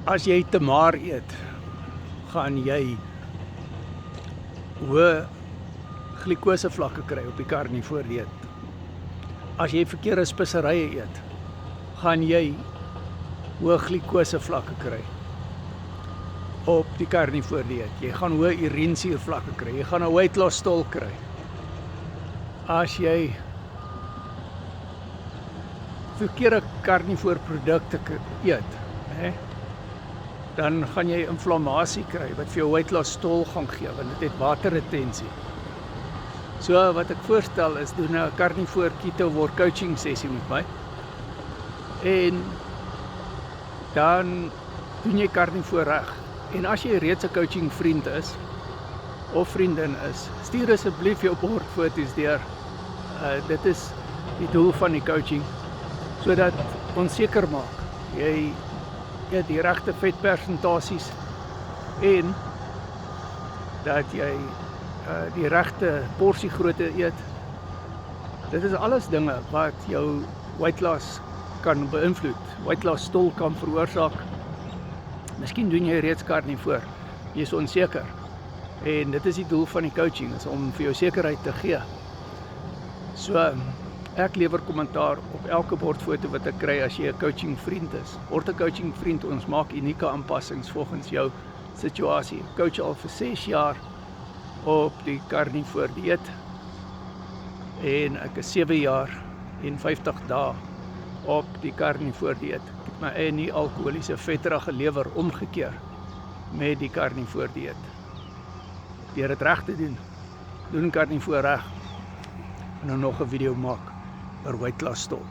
As jy te maar eet, gaan jy hoë glikose vlakke kry op die karnivoor dieet. As jy verkeerde speserye eet, gaan jy hoë glikose vlakke kry op die karnivoor dieet. Jy gaan hoë urinesuur vlakke kry. Jy gaan 'n weight loss stol kry. As jy verkeerde karnivoor produkte eet, dan gaan jy inflammasie kry wat vir jou weight loss stol gaan gee, want dit het waterretensie. So wat ek voorstel is, doen 'n karnivoor keto word coaching sessie met my. En dan doen jy karnivoor reg. En as jy reeds 'n coaching vriend is of vriendin is, stuur asseblief jou bordfoto's deur. Dit is die doel van die coaching, sodat ons seker maak jy eet die regte vetpersentasies en dat jy die regte porsiegrootte eet. Dit is alles dinge wat jou weight loss kan beïnvloed, weight loss stol kan veroorsaak. Miskien doen jy reeds karnivoor, jy is onseker. En dit is die doel van die coaching, is om vir jou sekerheid te gee. So, ek lewer kommentaar op elke bordfoto wat ek kry as jy 'n coaching vriend is. Word 'n coaching vriend, ons maak unieke aanpassings volgens jou situasie. Ek coach al vir 6 jaar op die karnivoor dieet en ek is 7 jaar en 50 dae op die karnivoor dieet. Ek het my eie nie alkoholiese vetterige lewer omgekeer met die karnivoor dieet. Deur dit reg te doen karnivoor reg en dan nog 'n video maak oor weight loss stol.